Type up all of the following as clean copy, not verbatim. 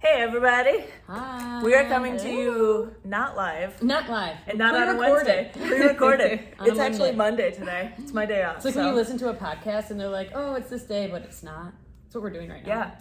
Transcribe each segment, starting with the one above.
Hey everybody! Hi. We are coming to you not live. Not live. And not on a Wednesday. Pre-recorded. It's actually Monday today. It's my day off. It's like when you listen to a podcast and they're like, oh, it's this day, but it's not. That's what we're doing right now. Yeah.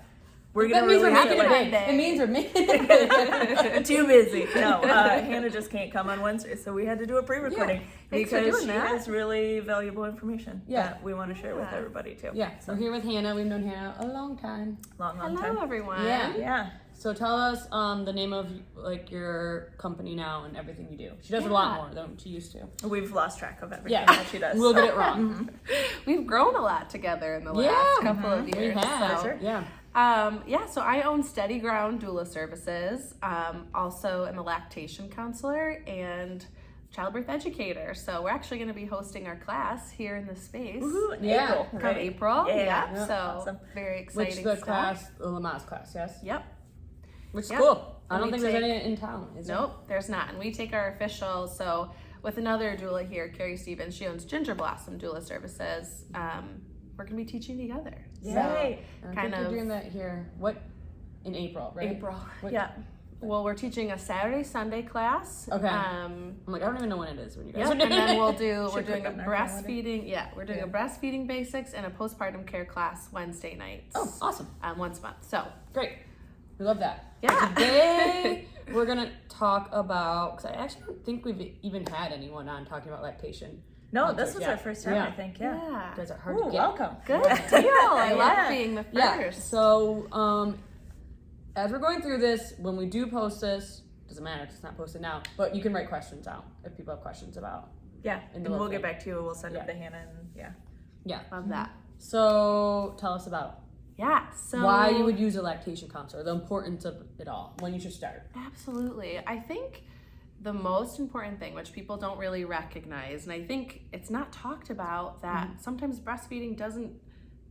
We're going to release it means we're making it. Too busy. No, Hannah just can't come on Wednesday, so we had to do a pre-recording because she has really valuable information that we want to share with everybody too. Yeah, so we're here with Hannah. We've known Hannah a long time. Long time. Hello, everyone. Yeah. So tell us the name of like your company now and everything you do. She does a lot more than she used to. We've lost track of everything that she does. We'll get it wrong. We've grown a lot together in the last couple of years. We have. So. Yeah. So I own Steady Ground Doula Services. Also am a lactation counselor and childbirth educator. So we're actually going to be hosting our class here in the space. April. Come April. Yeah. So awesome. Very exciting. Which the class, the Lamaze class, yes? Yep. Which is cool. I don't We think there's any in town, is there? Nope, there's not. And we take our official, so with another doula here, Carrie Stevens, she owns Ginger Blossom Doula Services. We're going to be teaching together. Yay. So, I think you're doing that here. What? In April, right? April. Well, we're teaching a Saturday, Sunday class. Okay. I'm like, I don't even know when it is when you guys are doing and then it. we're doing a breastfeeding. Yeah, we're doing a breastfeeding basics and a postpartum care class Wednesday nights. Oh, awesome. Once a month. So great. We love that. Yeah. Today we're gonna talk about, because I actually don't think we've even had anyone on talking about lactation. No, this was our first time, I think. Yeah. You guys are hard to get. Welcome. Good deal. I love being the first. Yeah. So as we're going through this, when we do post this, doesn't matter, it's not posted now, but you can write questions out if people have questions about. Yeah, and we'll get back to you. We'll send them to Hannah and Yeah. Love that. So tell us about so why you would use a lactation counselor, the importance of it all, when you should start. Absolutely. I think the most important thing, which people don't really recognize, and I think it's not talked about, that sometimes breastfeeding doesn't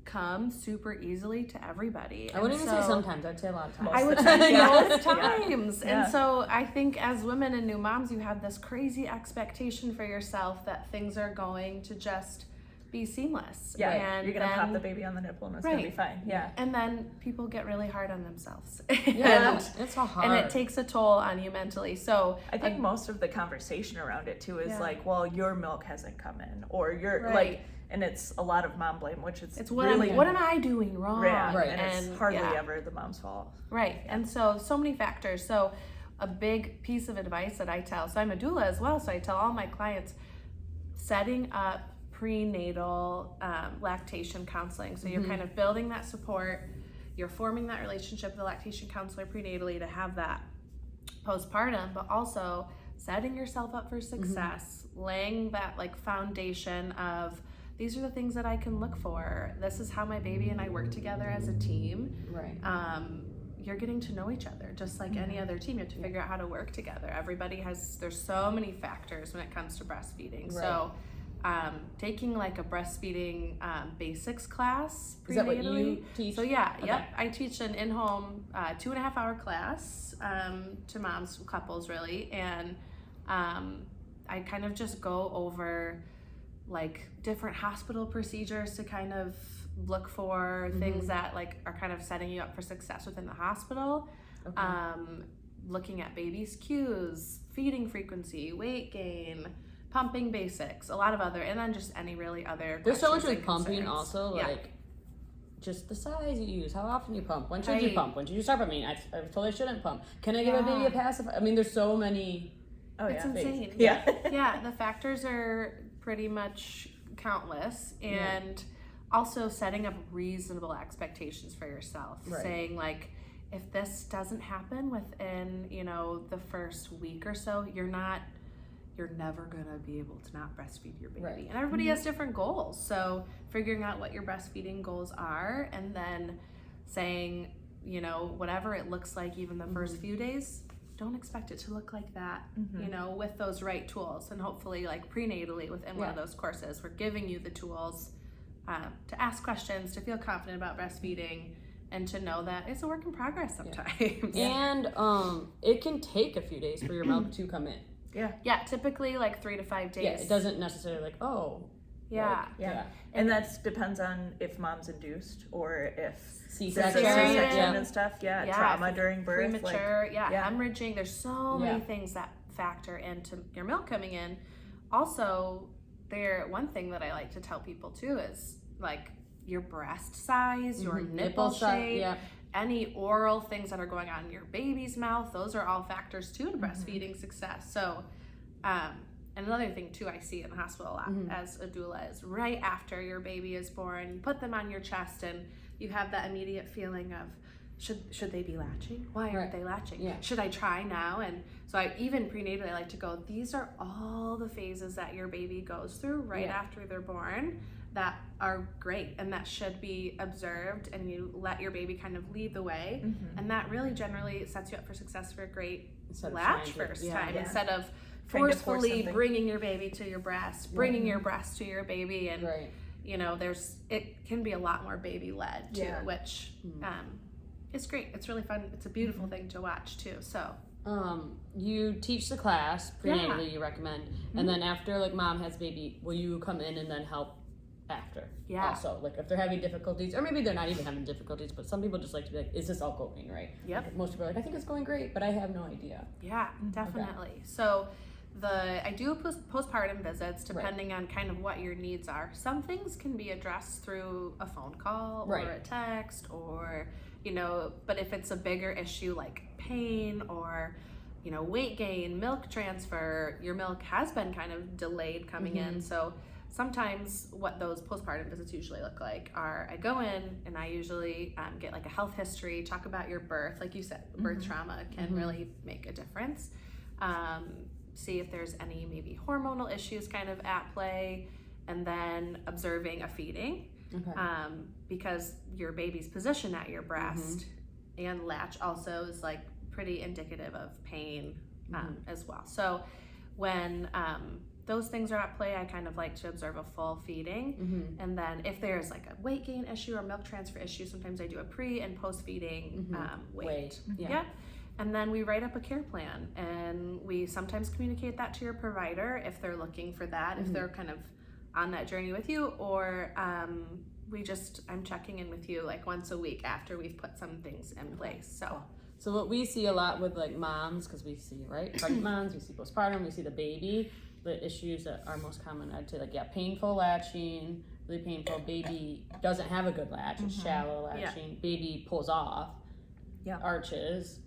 come super easily to everybody. I wouldn't even say sometimes, I'd say a lot of times. I would say most times. Yeah. And so I think as women and new moms, you have this crazy expectation for yourself that things are going to just be seamless. Yeah, and you're going to pop the baby on the nipple and it's going to be fine. Yeah. And then people get really hard on themselves. Yeah, it's so hard. And it takes a toll on you mentally. So I think most of the conversation around it too is like, well, your milk hasn't come in, or you're like, and it's a lot of mom blame, which it's what am I doing wrong? Right. And it's hardly ever the mom's fault. Right. And so many factors. So a big piece of advice that I tell, so I'm a doula as well, so I tell all my clients, setting up prenatal lactation counseling. So you're kind of building that support, you're forming that relationship with the lactation counselor prenatally to have that postpartum, but also setting yourself up for success, laying that like foundation of, these are the things that I can look for. This is how my baby and I work together as a team. Right. You're getting to know each other just like any other team. You have to figure out how to work together. There's so many factors when it comes to breastfeeding. Right. So taking like a breastfeeding basics class prenatally. Is that what you teach? So I teach an in-home 2.5 hour class to moms, couples really, and I kind of just go over like different hospital procedures to kind of look for things that like are kind of setting you up for success within the hospital. Looking at baby's cues, feeding frequency, weight gain, pumping basics, a lot of other, and then just any really other. There's so much with concerns. pumping also, like just the size you use, how often you pump, when should you pump, when should you stop? I mean, I was told I shouldn't pump. Can I give a baby a pacifier? I mean, there's so many. It's insane. Yeah. The factors are pretty much countless, and also setting up reasonable expectations for yourself. Saying like, if this doesn't happen within, the first week or so, you're never gonna be able to not breastfeed your baby. And everybody has different goals. So figuring out what your breastfeeding goals are, and then saying, whatever it looks like, even the first few days, don't expect it to look like that, with those right tools. And hopefully like prenatally within one of those courses, we're giving you the tools to ask questions, to feel confident about breastfeeding, and to know that it's a work in progress sometimes. And it can take a few days for your milk to come in. Yeah, typically like 3 to 5 days. Yeah, it doesn't necessarily like, Yeah. And that depends on if mom's induced or if C-section and stuff. Trauma during birth. Premature, hemorrhaging. There's so many things that factor into your milk coming in. Also, one thing that I like to tell people too is like your breast size, your nipple shape, any oral things that are going on in your baby's mouth. Those are all factors too to breastfeeding success. So, and another thing too I see in the hospital a lot as a doula is right after your baby is born, you put them on your chest and you have that immediate feeling of, should they be latching? Why aren't they latching? Yeah. Should I try now? And so even prenatally, I like to go, these are all the phases that your baby goes through right after they're born that are great and that should be observed, and you let your baby kind of lead the way. And that really generally sets you up for success for a great latch first time instead of forcefully bringing your baby to your breast, bringing your breast to your baby. And, you know, it can be a lot more baby-led too, which it's great. It's really fun. It's a beautiful thing to watch too. So you teach the class prenatally, you recommend, and then after like mom has baby, will you come in and then help after? Also, like if they're having difficulties, or maybe they're not even having difficulties, but some people just like to be like, is this all going right? Like, most people are like, I think it's going great, but I have no idea. Definitely. So I do postpartum visits depending on kind of what your needs are. Some things can be addressed through a phone call or a text, or, you know, but if it's a bigger issue like pain or, you know, weight gain, milk transfer, your milk has been kind of delayed coming in. So sometimes what those postpartum visits usually look like are, I go in and I usually get like a health history, talk about your birth. Like you said, birth trauma can really make a difference. See if there's any maybe hormonal issues kind of at play, and then observing a feeding, because your baby's position at your breast and latch also is like pretty indicative of pain as well. So when those things are at play, I kind of like to observe a full feeding, and then if there's like a weight gain issue or milk transfer issue, sometimes I do a pre and post feeding weight. And then we write up a care plan, and we sometimes communicate that to your provider if they're looking for that, if they're kind of on that journey with you, or I'm checking in with you like once a week after we've put some things in place. So what we see a lot with like moms, because we see pregnant moms, we see postpartum, we see the baby, the issues that are most common, I'd say like painful latching, really painful, baby doesn't have a good latch, it's shallow latching, baby pulls off, arches,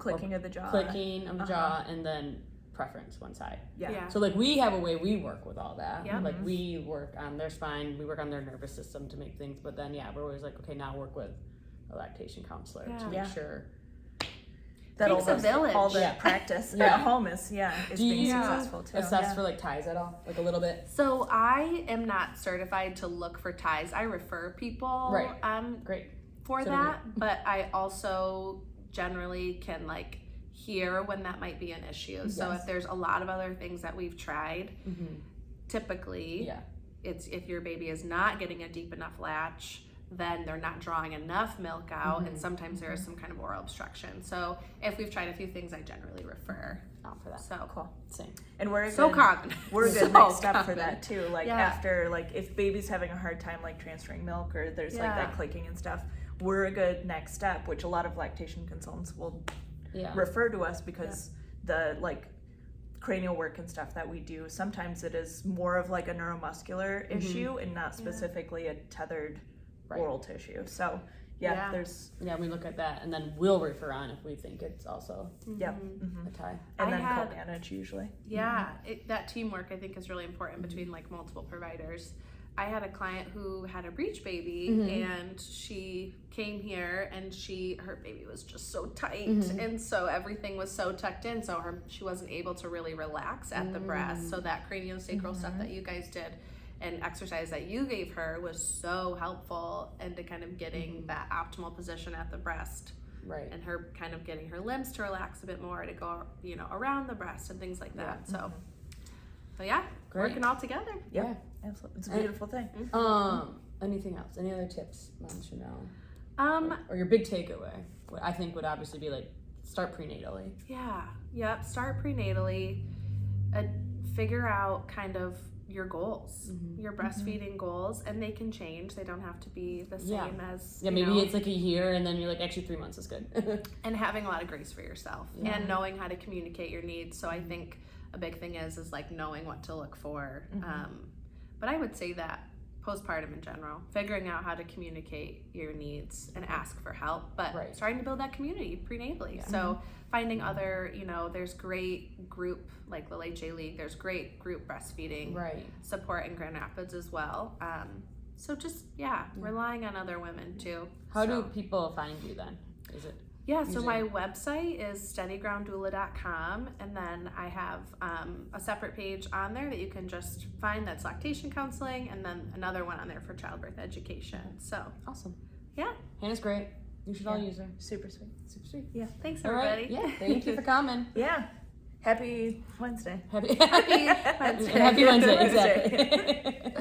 clicking of the jaw, and then preference one side. Yeah. So like we have a way we work with all that. Like we work on their spine, we work on their nervous system to make things, but then we're always like, okay, now work with a lactation counselor to make sure that takes a village. All the practice at home is being successful too. Assess for like ties at all, like a little bit? So I am not certified to look for ties. I refer people for that, but I also generally can like hear when that might be an issue. So if there's a lot of other things that we've tried, typically it's if your baby is not getting a deep enough latch, then they're not drawing enough milk out, and sometimes there is some kind of oral obstruction. So if we've tried a few things, I generally refer for that. So cool. Same. And we're common. We're a good next step for that too. Like after, like if baby's having a hard time like transferring milk, or there's like that clicking and stuff, we're a good next step, which a lot of lactation consultants will refer to us, because the like cranial work and stuff that we do, sometimes it is more of like a neuromuscular issue and not specifically a tethered oral tissue. So we look at that, and then we'll refer on if we think it's also a tie, and then co-manage usually. That teamwork I think is really important between like multiple providers. I had a client who had a breech baby, and she came here, and her baby was just so tight, and so everything was so tucked in, so she wasn't able to really relax at the breast. So that craniosacral stuff that you guys did and exercise that you gave her was so helpful into kind of getting that optimal position at the breast, and her kind of getting her limbs to relax a bit more, to go around the breast and things like that. So working all together. Absolutely. It's a beautiful thing. Anything else? Any other tips moms should know? Or your big takeaway? What I think would obviously be like, start prenatally. Start prenatally. Figure out kind of your goals, your breastfeeding goals, and they can change. They don't have to be the same as, maybe it's like a year and then you're like, actually 3 months is good. And having a lot of grace for yourself and knowing how to communicate your needs. So I think a big thing is like knowing what to look for. But I would say that postpartum in general, figuring out how to communicate your needs and ask for help, but starting to build that community prenatally. So finding other, there's great group, like the Late J League, there's great group breastfeeding support in Grand Rapids as well. So just, relying on other women too. How do people find you then? Is it? Yeah, so my website is steadygrounddoula.com, and then I have a separate page on there that you can just find that's lactation counseling, and then another one on there for childbirth education. So awesome. Yeah. Hannah's great. You should all use her. Super sweet. Super sweet. Yeah. Thanks, everybody. Right. Yeah, thank you for coming. Yeah. Happy Wednesday. Happy Wednesday. Happy Wednesday, exactly.